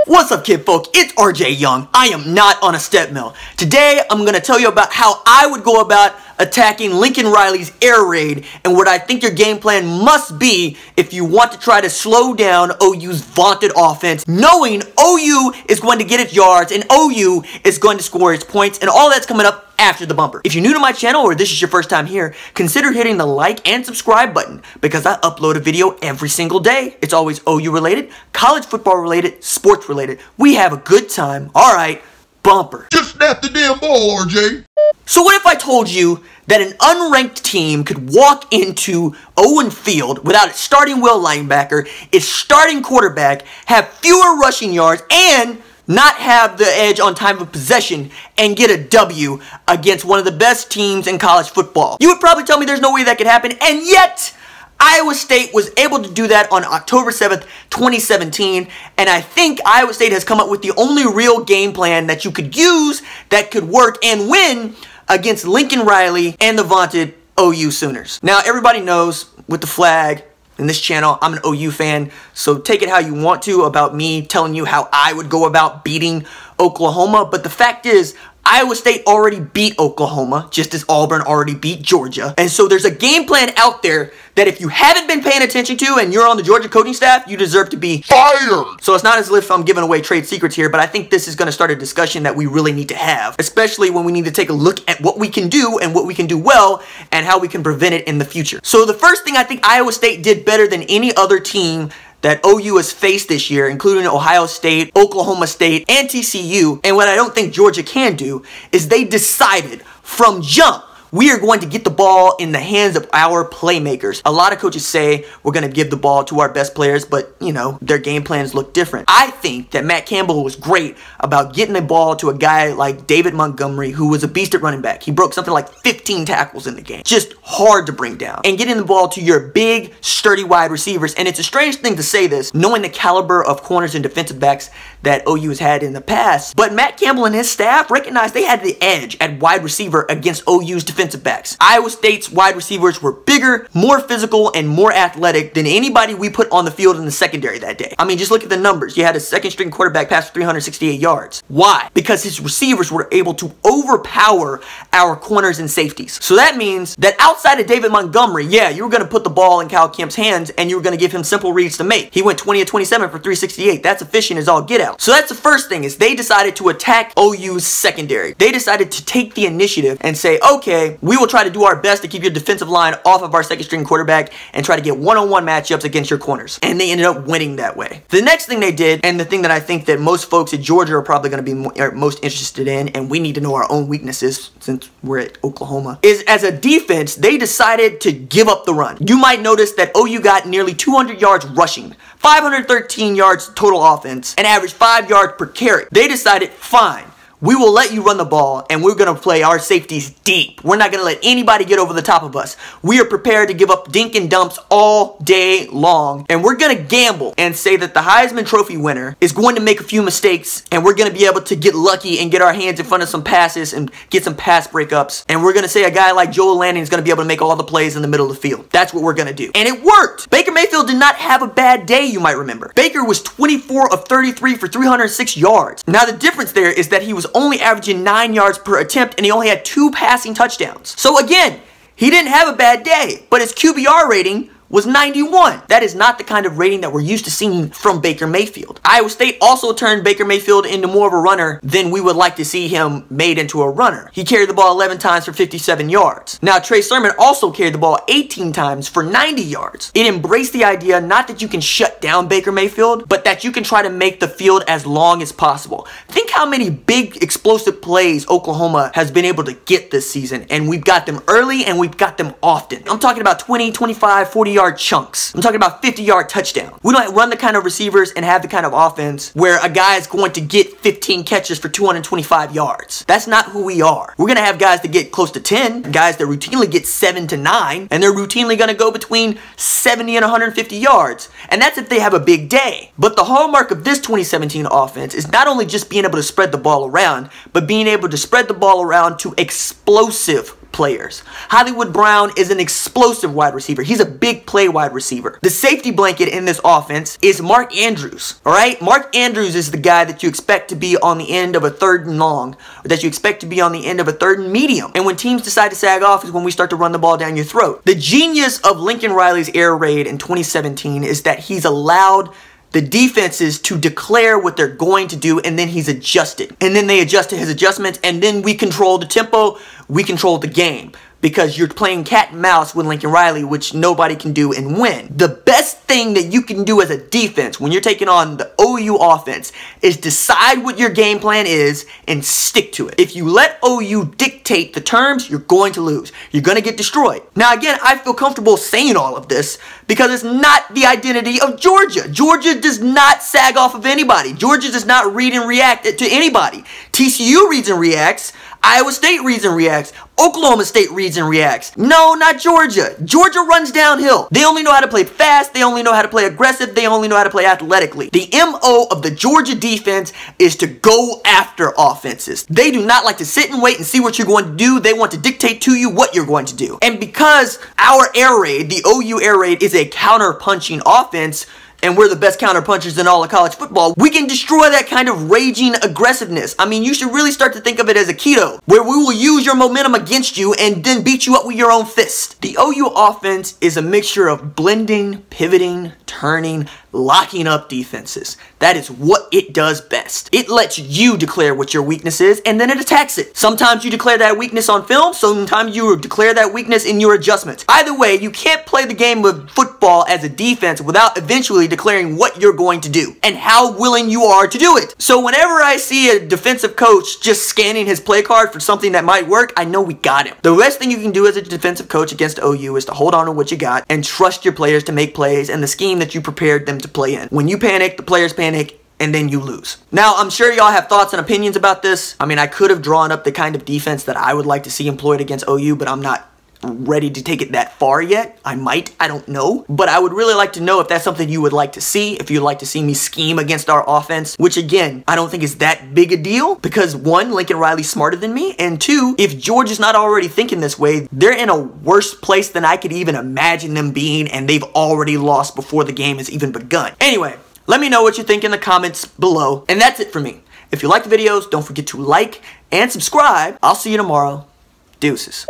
What's up, kid folk? It's RJ Young. I am not on a step mill. Today, I'm going to tell you about how I would go about attacking Lincoln Riley's air raid and what I think your game plan must be if you want to try to slow down OU's vaunted offense, knowing OU is going to get its yards and OU is going to score its points, and all that's coming up after the bumper. If you're new to my channel or this is your first time here, consider hitting the like and subscribe button because I upload a video every single day. It's always OU related, college football related, sports related. We have a good time. All right, bumper. Just snap the damn ball, RJ. So what if I told you that an unranked team could walk into Owen Field without its starting will linebacker, its starting quarterback, have fewer rushing yards, and not have the edge on time of possession and get a W against one of the best teams in college football? You would probably tell me there's no way that could happen, and yet Iowa State was able to do that on October 7th, 2017, and I think Iowa State has come up with the only real game plan that you could use that could work and win against Lincoln Riley and the vaunted OU Sooners. Now, everybody knows with the flag in this channel, I'm an OU fan, so take it how you want to about me telling you how I would go about beating Oklahoma, but the fact is, Iowa State already beat Oklahoma, just as Auburn already beat Georgia. And so there's a game plan out there that if you haven't been paying attention to and you're on the Georgia coaching staff, you deserve to be fired. So it's not as if I'm giving away trade secrets here, but I think this is going to start a discussion that we really need to have, especially when we need to take a look at what we can do and what we can do well and how we can prevent it in the future. So the first thing I think Iowa State did better than any other team that OU has faced this year, including Ohio State, Oklahoma State, and TCU, and what I don't think Georgia can do, is they decided from jump, we are going to get the ball in the hands of our playmakers. A lot of coaches say we're going to give the ball to our best players, but, you know, their game plans look different. I think that Matt Campbell was great about getting the ball to a guy like David Montgomery, who was a beast at running back. He broke something like 15 tackles in the game. Just hard to bring down. And getting the ball to your big, sturdy wide receivers. And it's a strange thing to say this, knowing the caliber of corners and defensive backs that OU has had in the past. But Matt Campbell and his staff recognized they had the edge at wide receiver against OU's defensive backs. Iowa State's wide receivers were bigger, more physical, and more athletic than anybody we put on the field in the secondary that day. I mean, just look at the numbers. You had a second-string quarterback pass for 368 yards. Why? Because his receivers were able to overpower our corners and safeties. So that means that outside of David Montgomery, yeah, you were going to put the ball in Kyle Kemp's hands and you were going to give him simple reads to make. He went 20 of 27 for 368. That's efficient as all get out. So that's the first thing, is they decided to attack OU's secondary. They decided to take the initiative and say, okay, we will try to do our best to keep your defensive line off of our second string quarterback and try to get one-on-one matchups against your corners. And they ended up winning that way. The next thing they did, and the thing that I think that most folks at Georgia are probably going to be most interested in, and we need to know our own weaknesses since we're at Oklahoma, is as a defense, they decided to give up the run. You might notice that OU got nearly 200 yards rushing, 513 yards total offense, and averaged 5 yards per carry. They decided, fine, we will let you run the ball, and we're going to play our safeties deep. We're not going to let anybody get over the top of us. We are prepared to give up dink and dumps all day long, and we're going to gamble and say that the Heisman Trophy winner is going to make a few mistakes, and we're going to be able to get lucky and get our hands in front of some passes and get some pass breakups, and we're going to say a guy like Joel Lanning is going to be able to make all the plays in the middle of the field. That's what we're going to do. And it worked. Baker Mayfield did not have a bad day, you might remember. Baker was 24 of 33 for 306 yards. Now, the difference there is that he was only averaging 9 yards per attempt, and he only had 2 passing touchdowns. So again, he didn't have a bad day, but his QBR rating was 91. That is not the kind of rating that we're used to seeing from Baker Mayfield. Iowa State also turned Baker Mayfield into more of a runner than we would like to see him made into a runner. He carried the ball 11 times for 57 yards. Now, Trey Sermon also carried the ball 18 times for 90 yards. It embraced the idea not that you can shut down Baker Mayfield, but that you can try to make the field as long as possible. Think how many big explosive plays Oklahoma has been able to get this season, and we've got them early and we've got them often. I'm talking about 20, 25, 40-yard chunks. I'm talking about 50-yard touchdowns. We don't run the kind of receivers and have the kind of offense where a guy is going to get 15 catches for 225 yards. That's not who we are. We're going to have guys that get close to 10, guys that routinely get 7 to 9, and they're routinely going to go between 70 and 150 yards. And that's if they have a big day. But the hallmark of this 2017 offense is not only just being able to spread the ball around, but being able to spread the ball around to explosive players. Hollywood Brown is an explosive wide receiver. He's a big play wide receiver. The safety blanket in this offense is Mark Andrews, all right? Mark Andrews is the guy that you expect to be on the end of a 3rd and long, or that you expect to be on the end of a 3rd and medium. And when teams decide to sag off is when we start to run the ball down your throat. The genius of Lincoln Riley's air raid in 2017 is that he's allowed the defenses to declare what they're going to do, and then he's adjusted. And then they adjust to his adjustments, and then we control the tempo, we control the game. Because you're playing cat and mouse with Lincoln Riley, which nobody can do and win. The best thing that you can do as a defense when you're taking on the OU offense is decide what your game plan is and stick to it. If you let OU dictate the terms, you're going to lose. You're going to get destroyed. Now again, I feel comfortable saying all of this because it's not the identity of Georgia. Georgia does not sag off of anybody. Georgia does not read and react to anybody. TCU reads and reacts. Iowa State reads and reacts. Oklahoma State reads and reacts. No, not Georgia. Georgia runs downhill. They only know how to play fast. They only know how to play aggressive. They only know how to play athletically. The MO of the Georgia defense is to go after offenses. They do not like to sit and wait and see what you're going to do. They want to dictate to you what you're going to do. And because our air raid, the OU air raid, is a counter-punching offense, and we're the best counter-punchers in all of college football, we can destroy that kind of raging aggressiveness. I mean, you should really start to think of it as a keto, where we will use your momentum against you and then beat you up with your own fist. The OU offense is a mixture of blending, pivoting, turning, locking up defenses. That is what it does best. It lets you declare what your weakness is, and then it attacks it. Sometimes you declare that weakness on film, sometimes you declare that weakness in your adjustments. Either way, you can't play the game of football as a defense without eventually declaring what you're going to do and how willing you are to do it. So whenever I see a defensive coach just scanning his play card for something that might work, I know we got him. The best thing you can do as a defensive coach against OU is to hold on to what you got and trust your players to make plays and the scheme that you prepared them to play in. When you panic, the players panic, and then you lose. Now, I'm sure y'all have thoughts and opinions about this. I mean, I could have drawn up the kind of defense that I would like to see employed against OU, but I'm not ready to take it that far yet. I might, I don't know. But I would really like to know if that's something you would like to see, if you'd like to see me scheme against our offense, which again, I don't think is that big a deal because 1, Lincoln Riley's smarter than me, and 2, if Georgia's not already thinking this way, they're in a worse place than I could even imagine them being, and they've already lost before the game has even begun. Anyway, let me know what you think in the comments below, and that's it for me. If you like the videos, don't forget to like and subscribe. I'll see you tomorrow. Deuces.